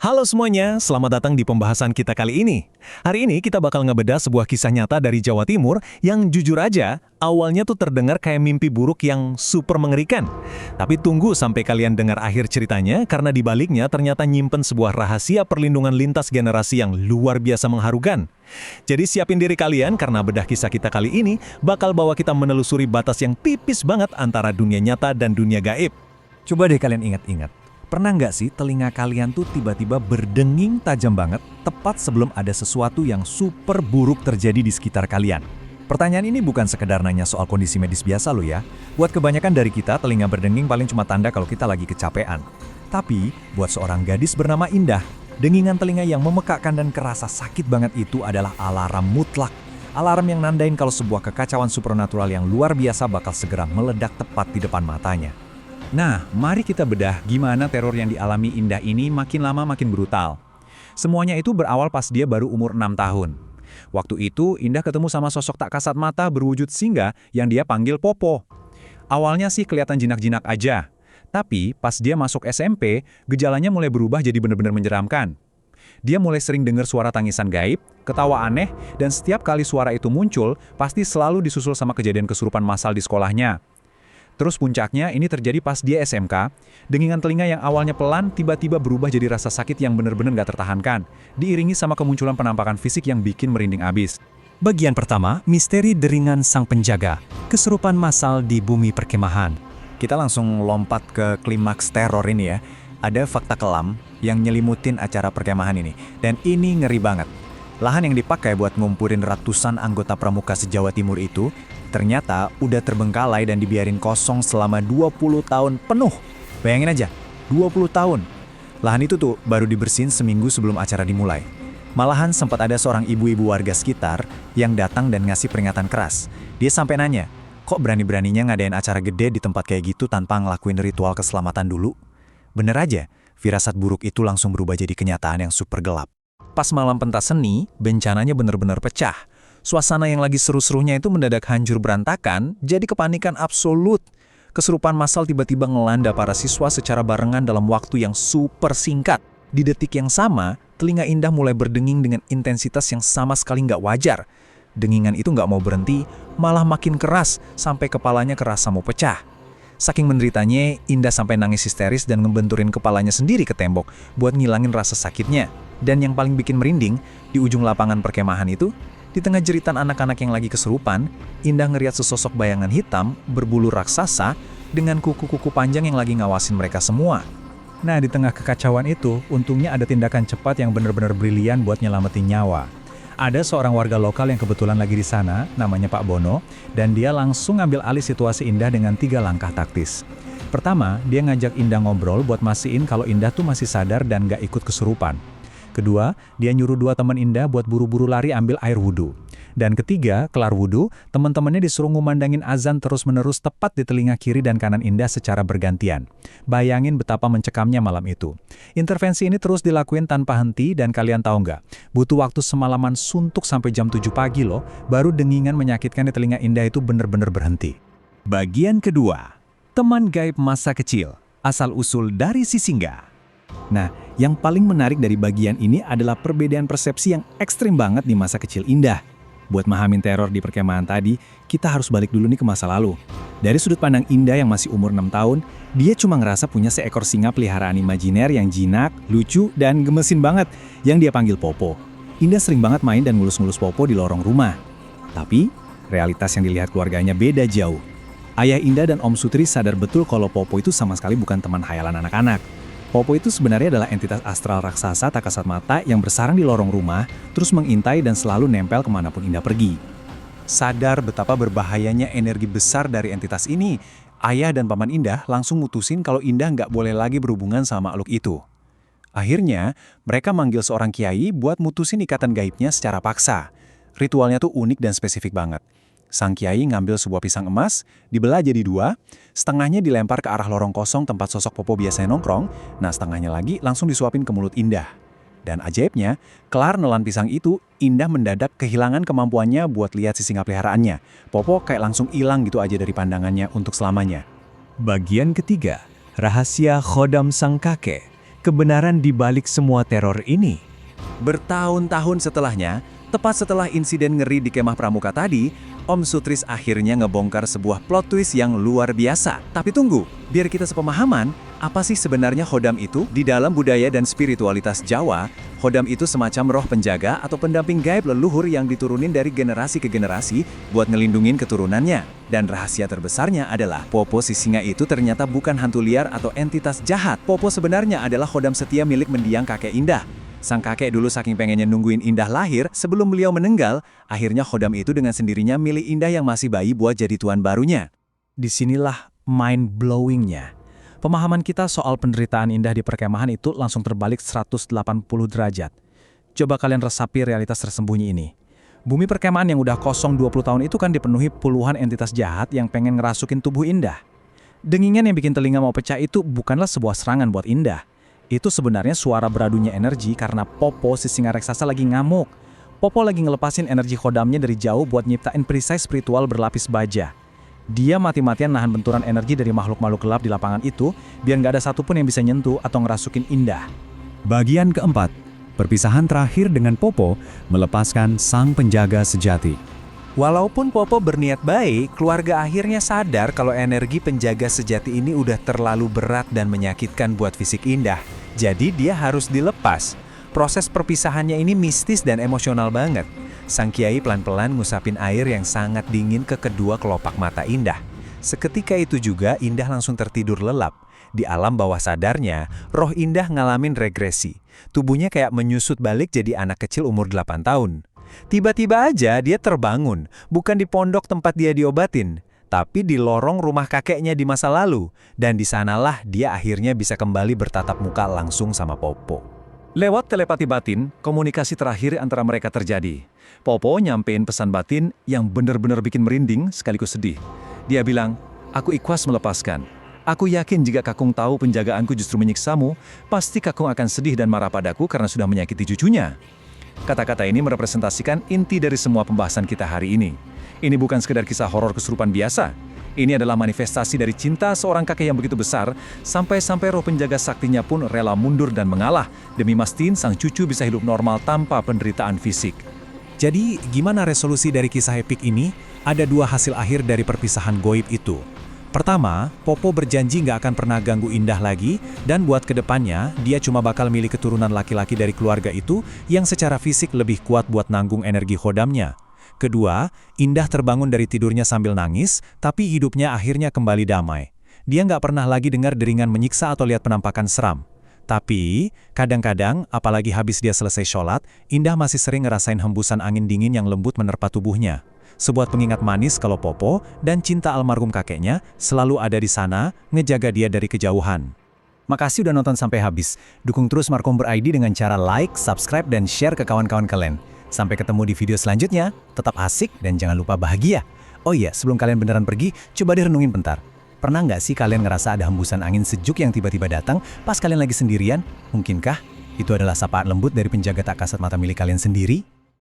Halo semuanya, selamat datang di pembahasan kita kali ini. Hari ini kita bakal ngebedah sebuah kisah nyata dari Jawa Timur yang jujur aja, awalnya tuh terdengar kayak mimpi buruk yang super mengerikan. Tapi tunggu sampai kalian dengar akhir ceritanya, karena di baliknya ternyata nyimpen sebuah rahasia perlindungan lintas generasi yang luar biasa mengharukan. Jadi siapin diri kalian karena bedah kisah kita kali ini bakal bawa kita menelusuri batas yang tipis banget antara dunia nyata dan dunia gaib. Coba deh kalian ingat-ingat. Pernah nggak sih telinga kalian tuh tiba-tiba berdenging tajam banget tepat sebelum ada sesuatu yang super buruk terjadi di sekitar kalian? Pertanyaan ini bukan sekedar nanya soal kondisi medis biasa loh ya. Buat kebanyakan dari kita, telinga berdenging paling cuma tanda kalau kita lagi kecapean. Tapi, buat seorang gadis bernama Indah, dengingan telinga yang memekakkan dan kerasa sakit banget itu adalah alarm mutlak. Alarm yang nandain kalau sebuah kekacauan supernatural yang luar biasa bakal segera meledak tepat di depan matanya. Nah, mari kita bedah gimana teror yang dialami Indah ini makin lama makin brutal. Semuanya itu berawal pas dia baru umur 6 tahun. Waktu itu, Indah ketemu sama sosok tak kasat mata berwujud singa yang dia panggil Popo. Awalnya sih kelihatan jinak-jinak aja. Tapi, pas dia masuk SMP, gejalanya mulai berubah jadi benar-benar menyeramkan. Dia mulai sering dengar suara tangisan gaib, ketawa aneh, dan setiap kali suara itu muncul, pasti selalu disusul sama kejadian kesurupan massal di sekolahnya. Terus puncaknya ini terjadi pas dia SMK, dengingan telinga yang awalnya pelan tiba-tiba berubah jadi rasa sakit yang benar-benar gak tertahankan, diiringi sama kemunculan penampakan fisik yang bikin merinding abis. Bagian pertama, misteri deringan sang penjaga, kesurupan massal di bumi perkemahan. Kita langsung lompat ke klimaks teror ini ya. Ada fakta kelam yang nyelimutin acara perkemahan ini, dan ini ngeri banget. Lahan yang dipakai buat ngumpulin ratusan anggota pramuka se-Jawa Timur itu ternyata udah terbengkalai dan dibiarin kosong selama 20 tahun penuh. Bayangin aja, 20 tahun. Lahan itu tuh baru dibersihin seminggu sebelum acara dimulai. Malahan sempat ada seorang ibu-ibu warga sekitar yang datang dan ngasih peringatan keras. Dia sampai nanya, kok berani-beraninya ngadain acara gede di tempat kayak gitu tanpa ngelakuin ritual keselamatan dulu? Bener aja, firasat buruk itu langsung berubah jadi kenyataan yang super gelap. Pas malam pentas seni, bencananya bener-bener pecah. Suasana yang lagi seru-serunya itu mendadak hancur berantakan, jadi kepanikan absolut. Kesurupan massal tiba-tiba ngelanda para siswa secara barengan dalam waktu yang super singkat. Di detik yang sama, telinga Indah mulai berdenging dengan intensitas yang sama sekali nggak wajar. Dengingan itu nggak mau berhenti, malah makin keras sampai kepalanya kerasa mau pecah. Saking menderitanya, Indah sampai nangis histeris dan ngebenturin kepalanya sendiri ke tembok buat ngilangin rasa sakitnya. Dan yang paling bikin merinding, di ujung lapangan perkemahan itu, di tengah jeritan anak-anak yang lagi kesurupan, Indah ngeliat sesosok bayangan hitam berbulu raksasa dengan kuku-kuku panjang yang lagi ngawasin mereka semua. Nah, di tengah kekacauan itu, untungnya ada tindakan cepat yang benar-benar brilian buat nyelamatin nyawa. Ada seorang warga lokal yang kebetulan lagi di sana, namanya Pak Bono, dan dia langsung ngambil alih situasi Indah dengan 3 langkah taktis. Pertama, dia ngajak Indah ngobrol buat mastiin kalau Indah tuh masih sadar dan gak ikut kesurupan. Kedua, dia nyuruh 2 teman Indah buat buru-buru lari ambil air wudhu. Dan ketiga, kelar wudhu, teman-temannya disuruh ngumandangin azan terus-menerus tepat di telinga kiri dan kanan Indah secara bergantian. Bayangin betapa mencekamnya malam itu. Intervensi ini terus dilakuin tanpa henti dan kalian tahu nggak? Butuh waktu semalaman suntuk sampai jam 7 pagi loh, baru dengingan menyakitkan di telinga Indah itu bener-bener berhenti. Bagian kedua, teman gaib masa kecil, asal-usul dari si singa. Nah, yang paling menarik dari bagian ini adalah perbedaan persepsi yang ekstrim banget di masa kecil Indah. Buat mahamin teror di perkemahan tadi, kita harus balik dulu nih ke masa lalu. Dari sudut pandang Indah yang masih umur 6 tahun, dia cuma ngerasa punya seekor singa peliharaan imajiner yang jinak, lucu, dan gemesin banget, yang dia panggil Popo. Indah sering banget main dan ngulus-ngulus Popo di lorong rumah. Tapi, realitas yang dilihat keluarganya beda jauh. Ayah Indah dan Om Sutri sadar betul kalau Popo itu sama sekali bukan teman hayalan anak-anak. Popo itu sebenarnya adalah entitas astral raksasa tak kasat mata yang bersarang di lorong rumah, terus mengintai dan selalu nempel kemanapun Indah pergi. Sadar betapa berbahayanya energi besar dari entitas ini, ayah dan paman Indah langsung mutusin kalau Indah nggak boleh lagi berhubungan sama makhluk itu. Akhirnya, mereka manggil seorang kiai buat mutusin ikatan gaibnya secara paksa. Ritualnya tuh unik dan spesifik banget. Sang kiai ngambil sebuah pisang emas, dibelah jadi 2, setengahnya dilempar ke arah lorong kosong tempat sosok Popo biasanya nongkrong, nah setengahnya lagi langsung disuapin ke mulut Indah. Dan ajaibnya, kelar nelan pisang itu, Indah mendadak kehilangan kemampuannya buat lihat si singa peliharaannya. Popo kayak langsung hilang gitu aja dari pandangannya untuk selamanya. Bagian ketiga, rahasia khodam sang kakek. kebenaran di balik semua teror ini? Bertahun-tahun setelahnya, tepat setelah insiden ngeri di kemah Pramuka tadi, Om Sutris akhirnya ngebongkar sebuah plot twist yang luar biasa. Tapi tunggu, biar kita sepemahaman, apa sih sebenarnya Khodam itu? Di dalam budaya dan spiritualitas Jawa, Khodam itu semacam roh penjaga atau pendamping gaib leluhur yang diturunin dari generasi ke generasi buat ngelindungin keturunannya. Dan rahasia terbesarnya adalah Popo si singa itu ternyata bukan hantu liar atau entitas jahat. Popo sebenarnya adalah Khodam setia milik mendiang kakek Indah. Sang kakek dulu saking pengennya nungguin Indah lahir, sebelum beliau meninggal, akhirnya Khodam itu dengan sendirinya milih Indah yang masih bayi buat jadi tuan barunya. Disinilah mind-blowing-nya. Pemahaman kita soal penderitaan Indah di perkemahan itu langsung terbalik 180 derajat. Coba kalian resapi realitas tersembunyi ini. Bumi perkemahan yang udah kosong 20 tahun itu kan dipenuhi puluhan entitas jahat yang pengen ngerasukin tubuh Indah. Dengingan yang bikin telinga mau pecah itu bukanlah sebuah serangan buat Indah. Itu sebenarnya suara beradunya energi karena Popo si singa raksasa lagi ngamuk. Popo lagi ngelepasin energi Khodamnya dari jauh buat nyiptain perisai spiritual berlapis baja. Dia mati-matian nahan benturan energi dari makhluk-makhluk gelap di lapangan itu biar nggak ada satupun yang bisa nyentuh atau ngerasukin Indah. Bagian keempat, perpisahan terakhir dengan Popo melepaskan sang penjaga sejati. Walaupun Popo berniat baik, keluarga akhirnya sadar kalau energi penjaga sejati ini udah terlalu berat dan menyakitkan buat fisik Indah. Jadi dia harus dilepas. Proses perpisahannya ini mistis dan emosional banget. Sang kiai pelan-pelan ngusapin air yang sangat dingin ke kedua kelopak mata Indah. Seketika itu juga Indah langsung tertidur lelap. Di alam bawah sadarnya, roh Indah ngalamin regresi. Tubuhnya kayak menyusut balik jadi anak kecil umur 8 tahun. Tiba-tiba aja dia terbangun, bukan di pondok tempat dia diobatin, tapi di lorong rumah kakeknya di masa lalu. Dan di sanalah dia akhirnya bisa kembali bertatap muka langsung sama Popo. Lewat telepati batin, komunikasi terakhir antara mereka terjadi. Popo nyampein pesan batin yang benar-benar bikin merinding sekaligus sedih. Dia bilang, "Aku ikhlas melepaskan. Aku yakin jika Kakung tahu penjagaanku justru menyiksamu, pasti Kakung akan sedih dan marah padaku karena sudah menyakiti cucunya." Kata-kata ini merepresentasikan inti dari semua pembahasan kita hari ini. Ini bukan sekedar kisah horor kesurupan biasa. Ini adalah manifestasi dari cinta seorang kakek yang begitu besar, sampai-sampai roh penjaga saktinya pun rela mundur dan mengalah, demi mastiin sang cucu bisa hidup normal tanpa penderitaan fisik. Jadi, gimana resolusi dari kisah epik ini? Ada dua hasil akhir dari perpisahan goib itu. Pertama, Popo berjanji nggak akan pernah ganggu Indah lagi, dan buat kedepannya, dia cuma bakal milih keturunan laki-laki dari keluarga itu yang secara fisik lebih kuat buat nanggung energi Khodamnya. Kedua, Indah terbangun dari tidurnya sambil nangis, tapi hidupnya akhirnya kembali damai. Dia nggak pernah lagi dengar deringan menyiksa atau lihat penampakan seram. Tapi, kadang-kadang, apalagi habis dia selesai sholat, Indah masih sering ngerasain hembusan angin dingin yang lembut menerpa tubuhnya. Sebuah pengingat manis kalau Popo dan cinta almarhum kakeknya selalu ada di sana, ngejaga dia dari kejauhan. Makasih udah nonton sampai habis. Dukung terus Markomber ID dengan cara like, subscribe, dan share ke kawan-kawan kalian. Sampai ketemu di video selanjutnya, tetap asik dan jangan lupa bahagia. Oh iya, sebelum kalian beneran pergi, coba direnungin bentar. Pernah nggak sih kalian ngerasa ada hembusan angin sejuk yang tiba-tiba datang pas kalian lagi sendirian? Mungkinkah itu adalah sapaan lembut dari penjaga tak kasat mata milik kalian sendiri?